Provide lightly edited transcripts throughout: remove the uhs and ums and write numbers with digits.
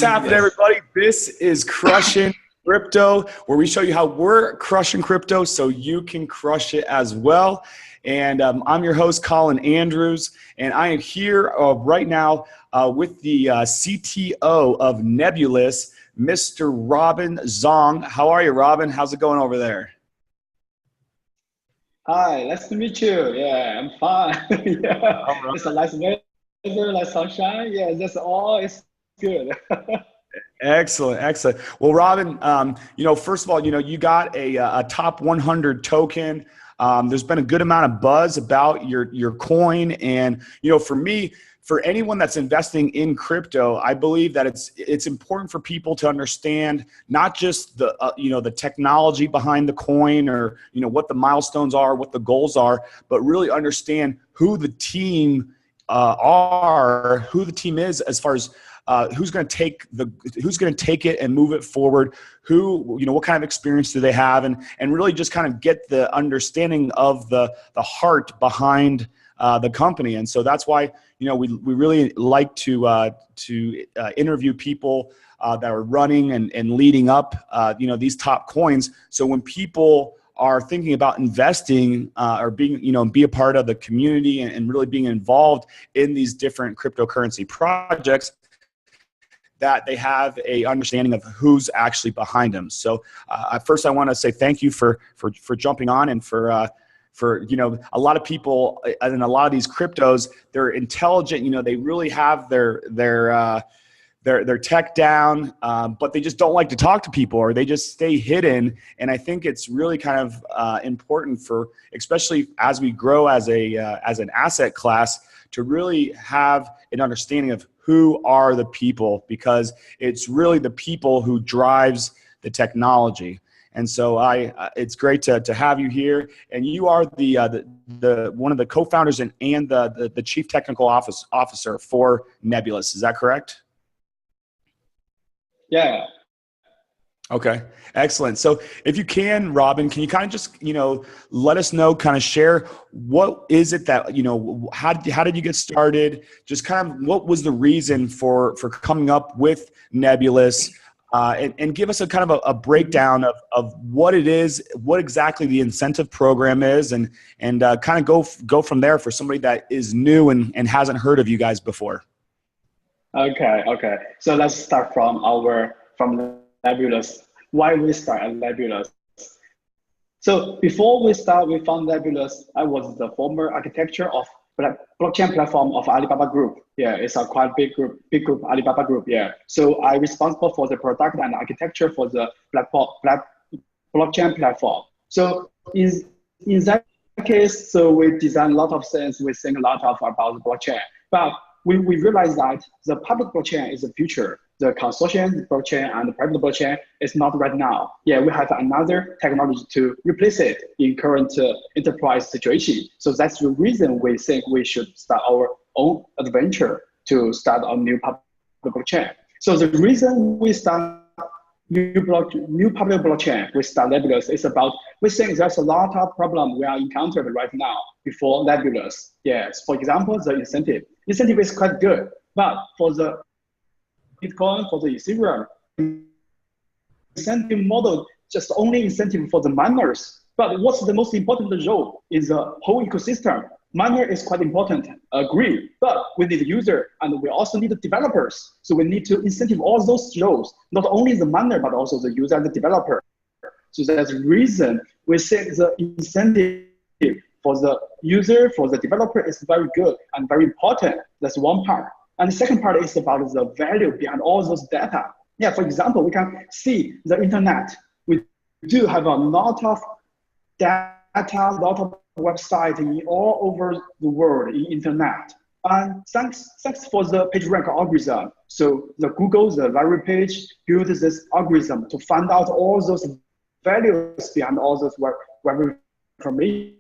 happening, everybody? This is Crushing Crypto, where we show you how we're crushing crypto so you can crush it as well. And I'm your host, Colin Andrews, and I am here right now with the CTO of Nebulas, Mr. Robin Zong. How are you, Robin? How's it going over there? Hi, nice to meet you. Yeah, I'm fine. Yeah, All right. it's a nice weather, nice sunshine. Yeah, that's all. It's good. Excellent, excellent. Well, Robin, first of all, you got a top 100 token. There's been a good amount of buzz about your coin, and for me, for anyone that's investing in crypto, I believe that it's important for people to understand not just the technology behind the coin or what the milestones are, what the goals are, but really understand who the team who the team is as far as who's going to take it and move it forward, what kind of experience do they have, and really just kind of get the understanding of the heart behind the company. And so that's why we really like to interview people that are running and leading up these top coins. So when people are thinking about investing or being be a part of the community and really being involved in these different cryptocurrency projects, that they have a understanding of who's actually behind them. So first I want to say thank you for jumping on, and for a lot of people in a lot of these cryptos, they're intelligent, they really have their tech down, but they just don't like to talk to people, or they just stay hidden. And I think it's really kind of important for, especially as we grow as an asset class, to really have an understanding of who are the people, because it's really the people who drives the technology. And so it's great to have you here. And you are the one of the co-founders and the chief technical officer for Nebulas. Is that correct? Yeah. Okay, excellent. So if you can, Robin, can you kind of just, let us know, kind of share, what is it that, how did you get started? Just kind of what was the reason for coming up with Nebulas, and give us a kind of a breakdown of what it is, what exactly the incentive program is, and kind of go from there for somebody that is new and hasn't heard of you guys before. Okay. So let's start from Nebulas. Why we start at Nebulas? So before we found Nebulas, I was the former architecture of blockchain platform of Alibaba Group. Yeah, it's a quite big group, Alibaba Group. Yeah. So I'm responsible for the product and architecture for the blockchain platform. So in that case, so we design a lot of things. We think a lot about the blockchain, but we realize that the public blockchain is the future. The consortium blockchain and the private blockchain is not right now. Yeah, we have another technology to replace it in current enterprise situation. So that's the reason we think we should start our own adventure to start a new public blockchain. So the reason we start new public blockchain, we start Nebulas, is about, we think there's a lot of problem we are encountered right now before Nebulas. Yes, for example, the incentive is quite good, but for the Bitcoin, for the Ethereum, incentive model just only incentive for the miners. But what's the most important role is the whole ecosystem. Miner is quite important, agree, but we need a user and we also need the developers. So we need to incentive all those roles, not only the miner, but also the user and the developer. So that's the reason we say the incentive for the user, for the developer is very good and very important. That's one part. And the second part is about the value behind all those data. Yeah, for example, we can see the internet. We do have a lot of data, a lot of websites all over the world in internet. And thanks for the PageRank algorithm. So the Google, the library page, built this algorithm to find out all those values behind all those web information.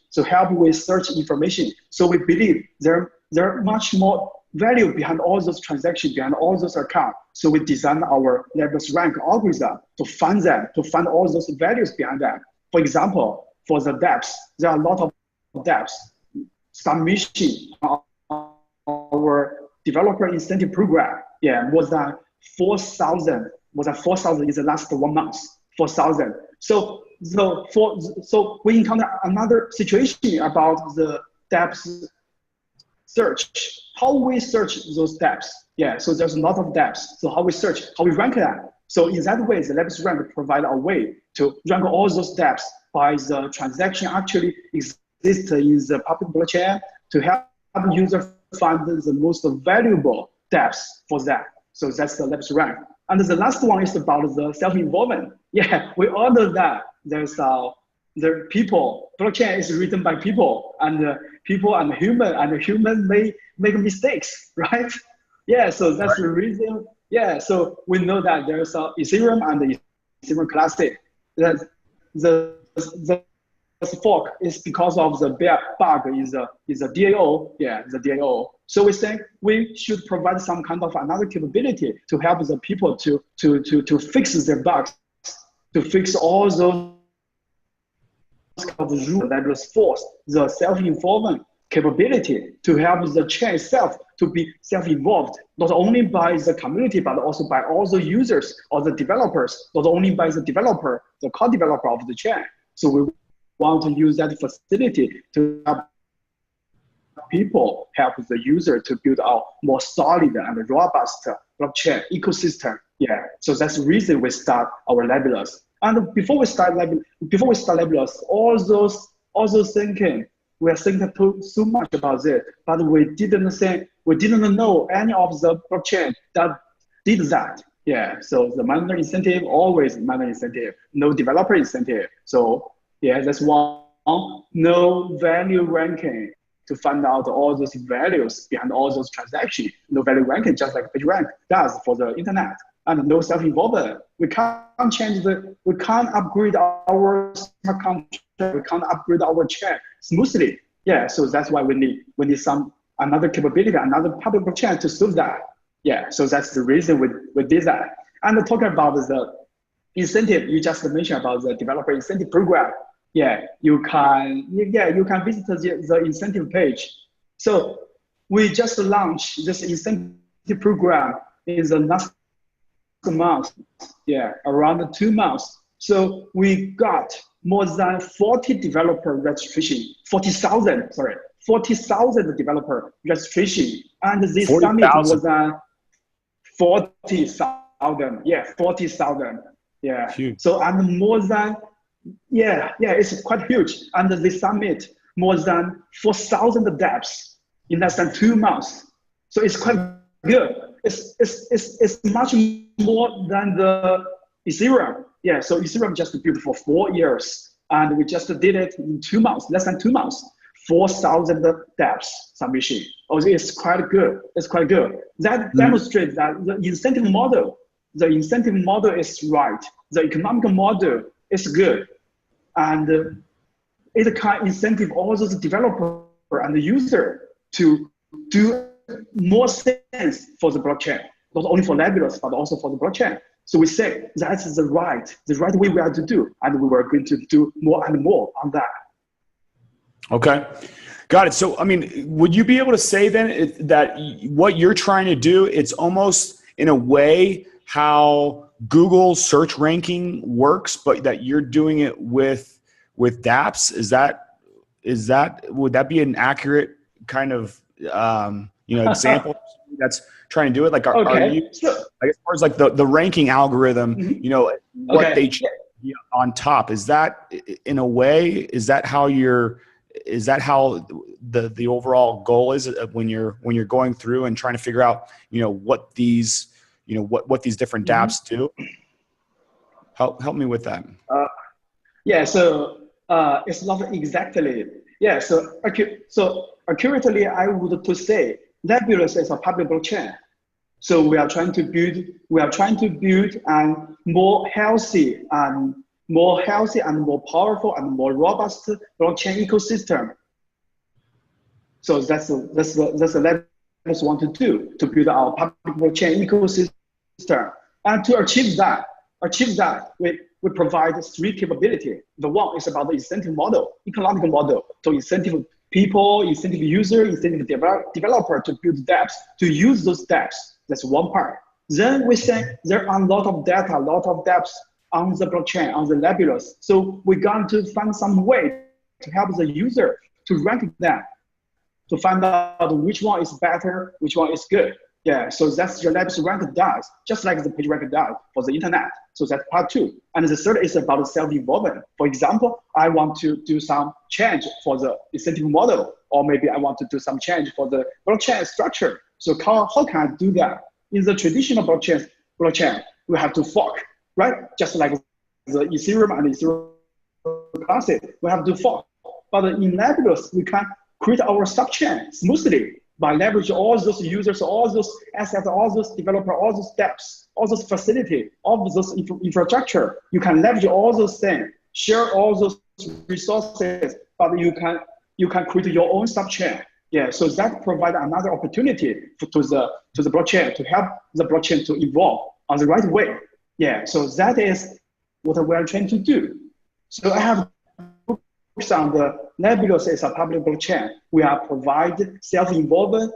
So help with search information. So we believe there are much more value behind all those transactions, behind all those accounts. So we design our Nebulas rank algorithm to find them, to find all those values behind them. For example, for the dApps, there are a lot of dApps. Submission, our developer incentive program, more than 4,000, more than 4,000 in the last 1 month, 4,000. So we encounter another situation about the depth search. How we search those depths? Yeah, so there's a lot of depths. So how we search, how we rank that? So in that way, the Nebulas rank provide a way to rank all those depths by the transaction actually exists in the public blockchain to help user find the most valuable depths for that. So that's the Nebulas rank. And the last one is about the self-involvement. Yeah, we all know that there's the people, blockchain is written by people, and people and human may make mistakes, right? Yeah, so that's the reason. Yeah, so we know that there's Ethereum and the Ethereum Classic. That the fork is because of the bug is a DAO. Yeah, the DAO. So we think we should provide some kind of another capability to help the people to fix their bugs, to fix all those of the rule that was forced, the self-involvement capability to help the chain itself to be self-involved, not only by the community, but also by all the users or the developers, not only by the developer, the co-developer of the chain. So we want to use that facility to help people, help the user to build a more solid and robust blockchain ecosystem. Yeah, so that's the reason we start our Nebulas. And before we start Nebulas, all those thinking, we are thinking so much about it, but we didn't know any of the blockchain that did that. Yeah, so the miner incentive, always miner incentive, no developer incentive. So yeah, that's one, no value ranking to find out all those values behind all those transactions. No value ranking, just like PageRank does for the internet. And no self-involvement. We can't upgrade our smart contract, we can't upgrade our chain smoothly. Yeah, so that's why we need another capability, another public blockchain to solve that. Yeah, so that's the reason we did that. And talking about the incentive, you just mentioned about the developer incentive program. Yeah, you can visit the incentive page. So we just launched this incentive program in the last month, yeah, around 2 months. So we got more than 40 developer registration, 40,000 developer registration. And this 40, summit was 40,000, yeah, 40,000, yeah. Huge. So and more than, yeah, it's quite huge. And this summit, more than 4,000 dApps in less than 2 months. So it's quite good. It's much more than the Ethereum. Yeah, so Ethereum just built for 4 years, and we just did it in 2 months, less than 2 months, 4,000 dApps submission. Oh, it's quite good. It's quite good. That demonstrates that the incentive model is right. The economic model is good, and it can incentive all those developer and the user to do more sense for the blockchain, not only for Nebulas, but also for the blockchain. So we say that's the right way we have to do, and we were going to do more and more on that. Okay, got it. So, I mean, would you be able to say then that what you're trying to do, it's almost in a way how Google search ranking works, but that you're doing it with dApps? Would that be an accurate kind of example that's trying to do it? Like, are you, like, as far as like the ranking algorithm, what they on top, is that in a way, is that how the overall goal is when you're going through and trying to figure out, what these different dApps do? Help me with that. Yeah, so it's not exactly. Yeah, so accurately, I would to say Nebulas is a public blockchain. So we are trying to build a more healthy and more powerful and more robust blockchain ecosystem. So that's the Nebulas want to do, to build our public blockchain ecosystem. And to achieve that, we provide 3 capabilities. The one is about the incentive model, economic model, to incentive people, incentive user, incentive developer to build dApps, to use those dApps. That's one part. Then we say there are a lot of data, a lot of depth on the blockchain, on the Nebulas. So we're going to find some way to help the user to rank them, to find out which one is better, which one is good. Yeah, so that's the Nebulous rank does, just like the page rank does for the internet. So that's part two. And the third is about self-involvement. For example, I want to do some change for the incentive model, or maybe I want to do some change for the blockchain structure. So how can I do that? In the traditional blockchain, we have to fork, right? Just like the Ethereum and Ethereum Classic, we have to fork. But in Nebulas, we can create our subchain smoothly by leveraging all those users, all those assets, all those developers, all those steps, all those facility, all those infrastructure. You can leverage all those things, share all those resources, but you can create your own subchain. Yeah, so that provides another opportunity to the blockchain, to help the blockchain to evolve on the right way. Yeah, so that is what we are trying to do. So I have on the Nebulas is a public blockchain. We are provide self-involvement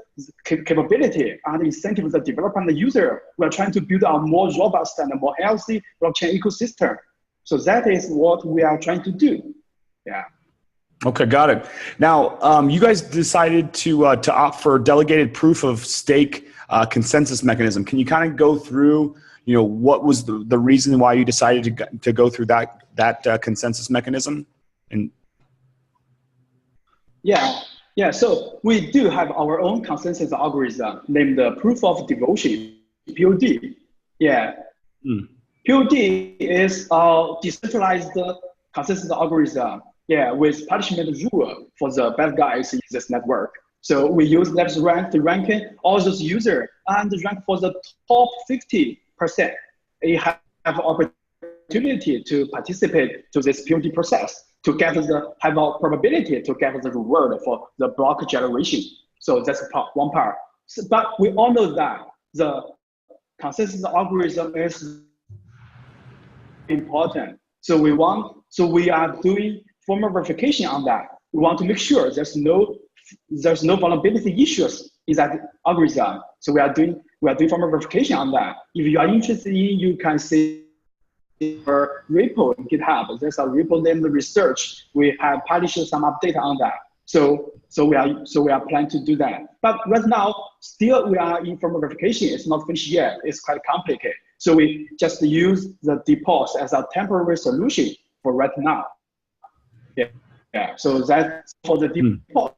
capability and incentive the developer and the user. We are trying to build a more robust and more healthy blockchain ecosystem. So that is what we are trying to do. Yeah. Okay, got it. Now, you guys decided to opt for delegated proof of stake consensus mechanism. Can you kind of go through, what was the reason why you decided to go through that consensus mechanism? And Yeah. So we do have our own consensus algorithm named the proof of devotion, POD. Yeah. POD is a decentralized consensus algorithm. Yeah, with punishment rule for the bad guys in this network. So we use Labs rank to rank all those users and rank for the top 50%. They have opportunity to participate to this POD process to have a probability to get the reward for the block generation. So that's one part. But we all know that the consensus algorithm is important. So we are doing formal verification on that. We want to make sure there's no vulnerability issues in that algorithm. So we are doing formal verification on that. If you are interested in, you can see our repo in GitHub. There's a repo named research. We have published some update on that. So we are planning to do that. But right now, still we are in formal verification. It's not finished yet. It's quite complicated. So we just use the depots as a temporary solution for right now. Yeah. So that's for the depots.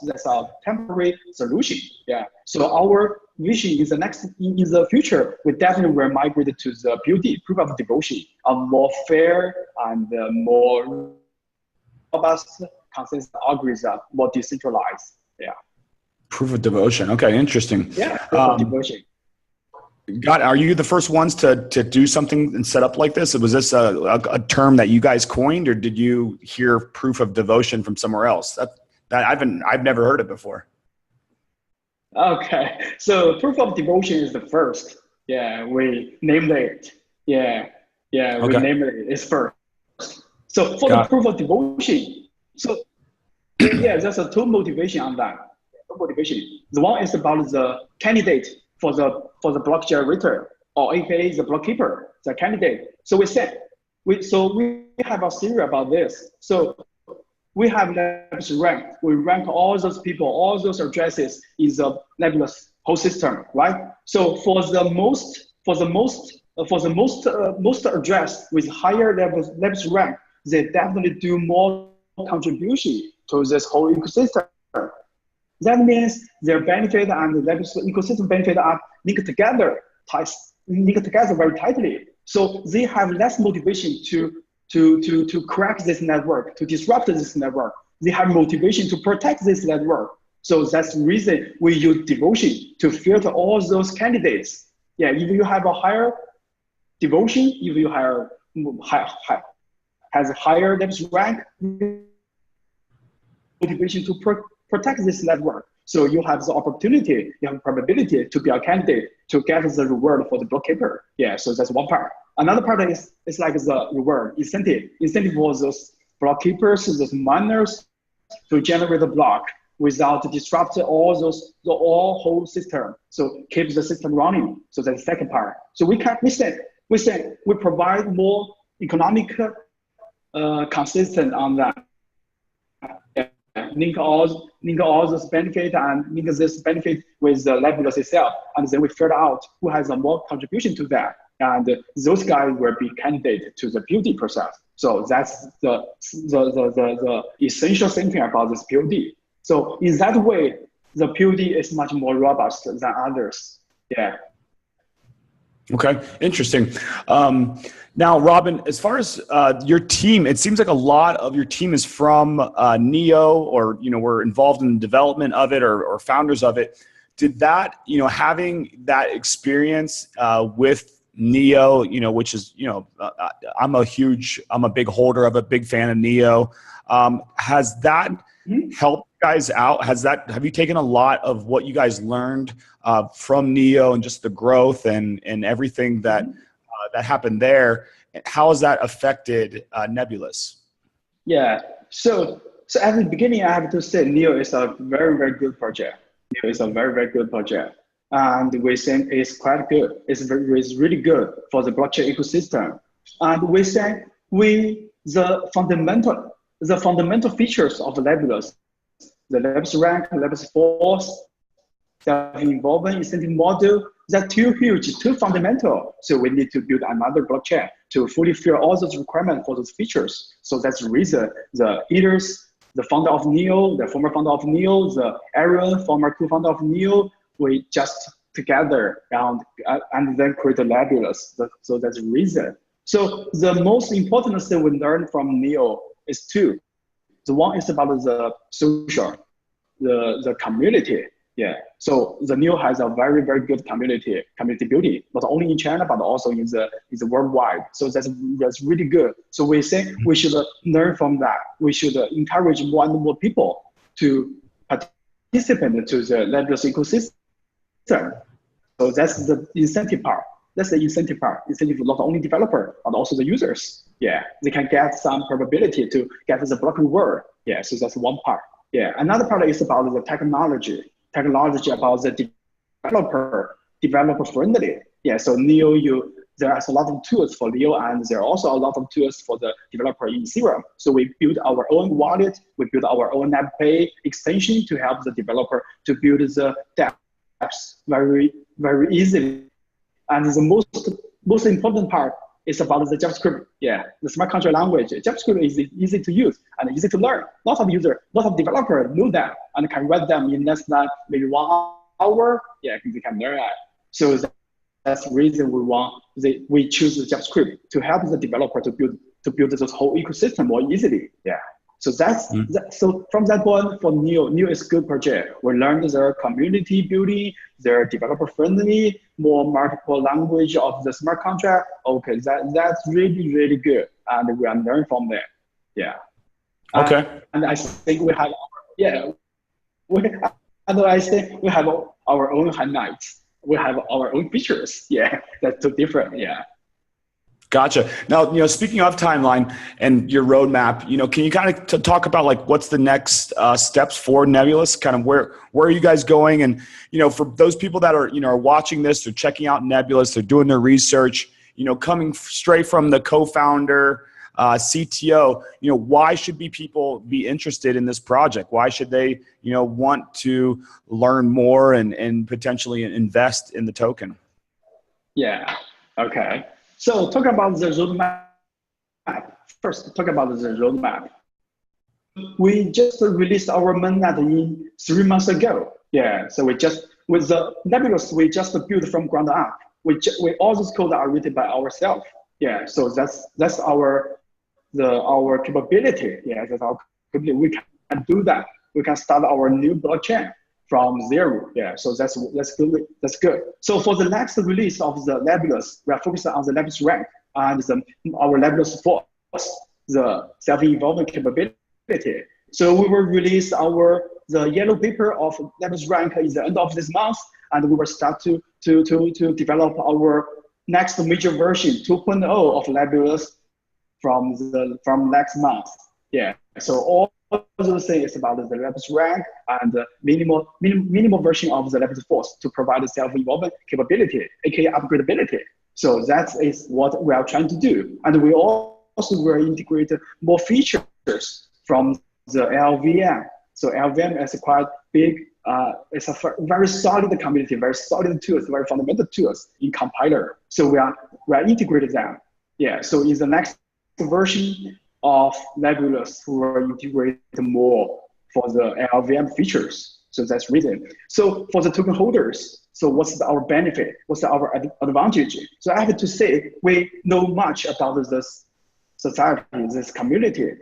That's a temporary solution. Yeah. So our vision is in the future, we definitely will migrate to the POD, proof of devotion, a more fair and more robust consensus algorithm, more decentralized. Yeah. Proof of devotion. Okay, interesting. Yeah. Proof of devotion. Are you the first ones to do something and set up like this? Was this a term that you guys coined, or did you hear proof of devotion from somewhere else? I've never heard it before. Okay, so proof of devotion is the first. Yeah, we named it. Yeah, okay. We named it. It's first. So for the proof of devotion, so yeah, there's a two motivation on that. Motivation. The one is about the candidate for the block generator, or aka the block keeper, the candidate. So we have a theory about this. So we have Nebulas rank. We rank all those people, all those addresses in the Nebulas whole system, right? So for the most address with higher Nebulas rank, they definitely do more contribution to this whole ecosystem. That means their benefit and the Nebulas ecosystem benefit are linked together very tightly. So they have less motivation to crack this network, to disrupt this network. They have motivation to protect this network. So that's the reason we use devotion to filter all those candidates. Yeah, if you have a higher devotion, if you has a higher Nebulas rank, motivation to protect this network. So you have the opportunity, you have probability to be a candidate to get the reward for the block keeper. Yeah, so that's one part. Another part is like the reward, incentive for those block keepers, those miners to generate the block. without disrupting the whole system. So keep the system running. So that's the second part. So we say we provide more economic consistent on that. Link all those benefit and link this benefit with the Nebulas itself, and then we figure out who has a more contribution to that, and those guys will be candidate to the building process. So that's the essential thinking about this POD. So in that way, the POD is much more robust than others. Yeah. Okay, interesting. Now, Robin, as far as your team, it seems like a lot of your team is from Neo, or were involved in the development of it, or founders of it. Did that, having that experience with Neo, which is, I'm a big holder of it, big fan of Neo. Has that helped you guys out? Have you taken a lot of what you guys learned from Neo and just the growth and everything that that happened there? How has that affected Nebulas? Yeah. So at the beginning, I have to say Neo is a very, very good project. Neo is a very, very good project. And we think it's quite good. It's really good for the blockchain ecosystem. And we think the fundamental features of the Nebulas, the Nebulas rank, Nebulas force, self-involving incentive model, they're too huge, too fundamental. So we need to build another blockchain to fully fill all those requirements for those features. So that's the reason the founder of Neo, the former founder of Neo, the Aaron, former co-founder of Neo, we just together and then create the Nebulas. So that's the reason. So the most important thing we learned from Neo is two. The one is about the social, the community. Yeah. So the Neo has a very, very good community building, not only in China, but also in the worldwide. So that's really good. So we think we should learn from that. We should encourage more and more people to participate into the Nebulas ecosystem. So that's the incentive part. That's the incentive part. Incentive not only developer, but also the users. Yeah, they can get some probability to get the block reward. Yeah, so that's one part. Yeah, another part is about the technology about the developer friendly. Yeah, so Neo, there's a lot of tools for Neo, and there are also a lot of tools for the developer in Ethereum. So we build our own wallet, we build our own NetPay extension to help the developer to build the dApps very, very easily. And the most important part is about the JavaScript. Yeah, the smart contract language. JavaScript is easy to use and easy to learn. Lots of developers know that and can write them in less than maybe 1 hour. Yeah, they can learn that. So that's the reason we choose the JavaScript to help the developer to build this whole ecosystem more easily. Yeah. So so from that point for Neo is good project. We learned their community building, their developer friendly, more multiple language of the smart contract. Okay, that's really, really good. And we are learning from there. Yeah. Okay. And I think we have, I think we have our own highlights. We have our own features. Yeah, that's too different. Yeah. Gotcha. Now, speaking of timeline and your roadmap, can you kind of talk about like what's the next steps for Nebulas? Kind of where are you guys going? And for those people that are watching this, they're checking out Nebulas, they're doing their research, coming straight from the co-founder, CTO, why should people be interested in this project? Why should they want to learn more and potentially invest in the token? Yeah. Okay. So talk about the roadmap. First, talk about the roadmap. We just released our mainnet 3 months ago. Yeah, so with the Nebulas, we just built from ground up. All those code are written by ourselves. Yeah, so that's our capability. Yeah, that's our capability. We can do that. We can start our new blockchain from zero. Yeah, so that's good. That's good. So for the next release of the Nebulas, we are focusing on the Nebulas rank and our Nebulas force, the self-evolving capability. So we will release the yellow paper of Nebulas rank in the end of this month, and we will start to develop our next major version 2.0 of Nebulas from next month. Yeah. So those things is about the Nebulas rank and the minimal version of the Nebulas force to provide the self-evolvement capability, aka upgradability. So that is what we are trying to do. And we also will integrate more features from the LVM. So LVM is a quite big, it's a very solid community, very solid tools, very fundamental tools in compiler. So we are integrating them. Yeah, so in the next version of Nebulas, we will integrate more for the LVM features. So that's reason. So for the token holders, so what's our benefit? What's our advantage? So I have to say, we know much about this society, this community.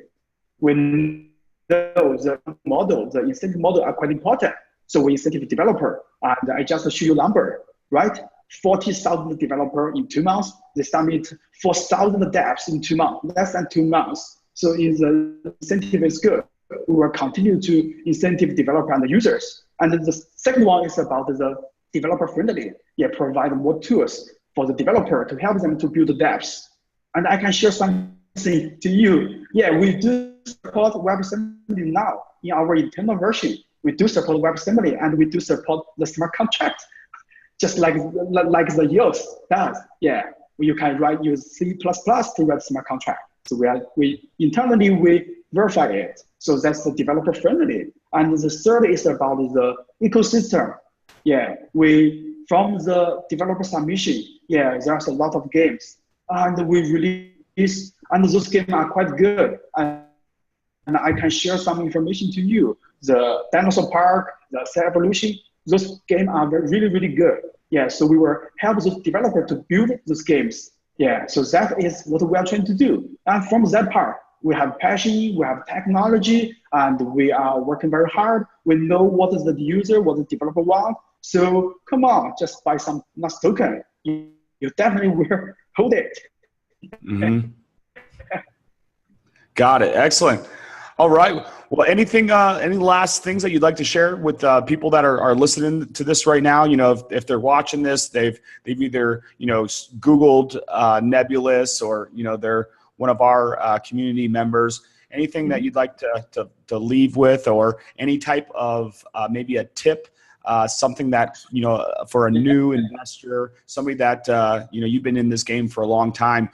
We know the model, the incentive model are quite important. So we incentive developer, and I just show you number, right? 40,000 developer in 2 months. They submit 4,000 devs in 2 months, less than 2 months. So if the incentive is good, we will continue to incentive developer and the users. And the second one is about the developer friendly. Yeah, provide more tools for the developer to help them to build the devs. And I can share something to you. Yeah, we do support WebAssembly now in our internal version. We do support WebAssembly and we do support the smart contract, just like the EOS does. Yeah, you can use C++ to write smart contract. So we internally verify it. So that's the developer friendly. And the third is about the ecosystem. Yeah, from the developer submission, yeah, there's a lot of games, and we release, and those games are quite good. And I can share some information to you. The Dinosaur Park, the Cell Evolution, those games are really, really good. Yeah, so we will help the developer to build those games. Yeah, so that is what we are trying to do. And from that part, we have passion, we have technology, and we are working very hard. We know what is the user, what the developer wants. So come on, just buy some NAS token. You definitely will hold it. Mm-hmm. Got it. Excellent. All right. Well, any last things that you'd like to share with people that are listening to this right now? You know, if they're watching this, they've either, Googled Nebulas, or, they're one of our community members. Anything that you'd like to leave with, or any type of maybe a tip, something that, for a new investor, somebody that, you've been in this game for a long time,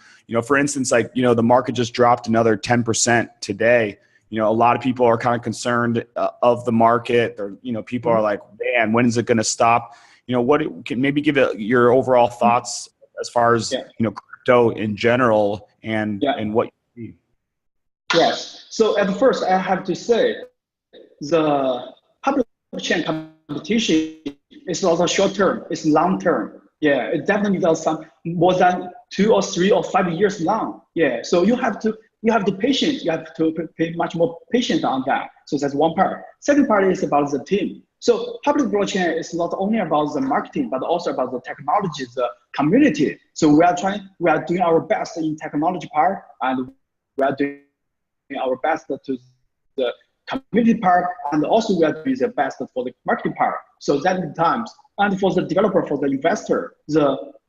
for instance, like, the market just dropped another 10% today. A lot of people are kind of concerned of the market. Or, people are like, man, when is it going to stop? What can maybe give it your overall thoughts as far as, crypto in general and what you see? Yes. So at first, I have to say the public chain competition is not short term, it's long term. Yeah, it definitely does some more than 2 or 3 or 5 years long. Yeah, so you have to patient. You have to pay much more patient on that. So that's one part. Second part is about the team. So public blockchain is not only about the marketing, but also about the technology, the community. So we are doing our best in technology part, and we are doing our best to the community part, and also we are doing the best for the marketing part. So that is times. And for the developer, for the investor,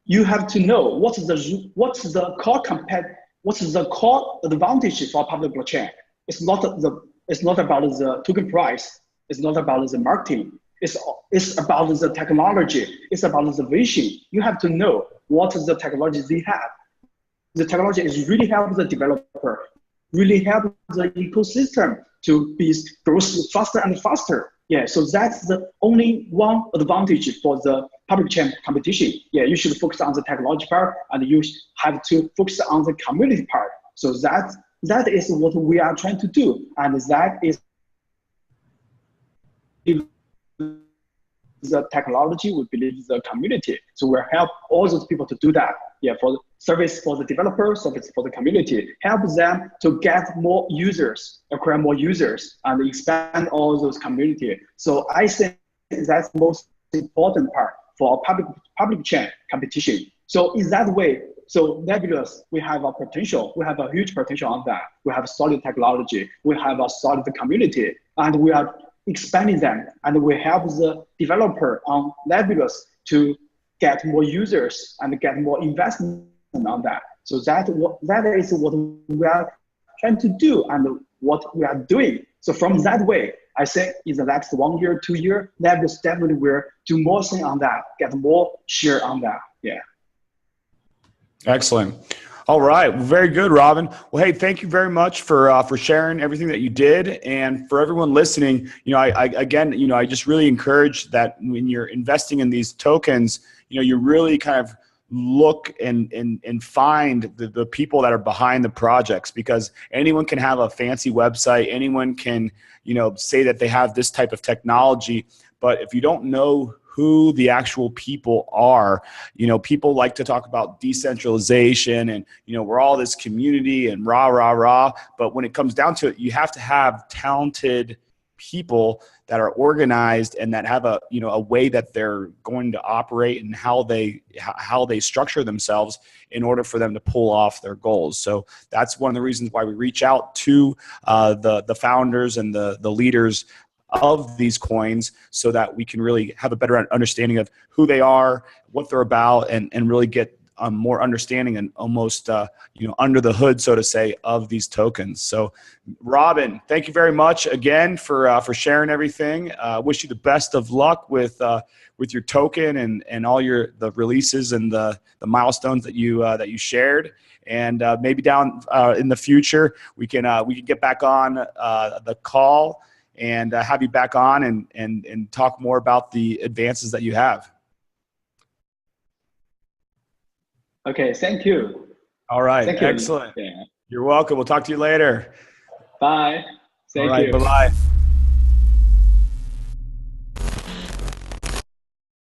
you have to know what's the core advantage for public blockchain. It's not about the token price. It's not about the marketing. It's about the technology. It's about the vision. You have to know what is the technology they have. The technology is really help the developer, really help the ecosystem to grow faster and faster. Yeah, so that's the only one advantage for the public chain competition. Yeah, you should focus on the technology part, and you have to focus on the community part. So that is what we are trying to do, and that is the technology, we believe the community. So we'll help all those people to do that. Yeah, for the service for the developer, service for the community, help them to get more users, acquire more users, and expand all those community. So I think that's the most important part for public chain competition. So in that way, so Nebulas, we have a potential. We have a huge potential on that. We have solid technology. We have a solid community, and we are expanding them, and we help the developer on Nebulas to get more users and get more investment on that. So that is what we are trying to do and what we are doing. So from that way, I think in the next 1 year, 2 year, Nebulas definitely will do more thing on that, get more share on that. Yeah. Excellent. All right. Well, very good, Robin. Well, hey, thank you very much for sharing everything that you did, and for everyone listening. I again, I just really encourage that when you're investing in these tokens, you really kind of look and find the people that are behind the projects, because anyone can have a fancy website, anyone can say that they have this type of technology, but if you don't know who the actual people are, people like to talk about decentralization and we're all this community and rah rah rah, but when it comes down to it, you have to have talented people that are organized and that have a way that they're going to operate and how they structure themselves in order for them to pull off their goals. So that's one of the reasons why we reach out to the founders and the leaders of these coins, so that we can really have a better understanding of who they are, what they're about, and really get more understanding and almost under the hood, so to say, of these tokens. So Robin, thank you very much again for sharing everything. Wish you the best of luck with your token and all the releases and the milestones that you shared. And maybe down in the future we can get back on the call and have you back on and talk more about the advances that you have. Okay, thank you. All right, thank you. excellent. Yeah. You're welcome. We'll talk to you later. Bye. Thank All right, you. bye-bye.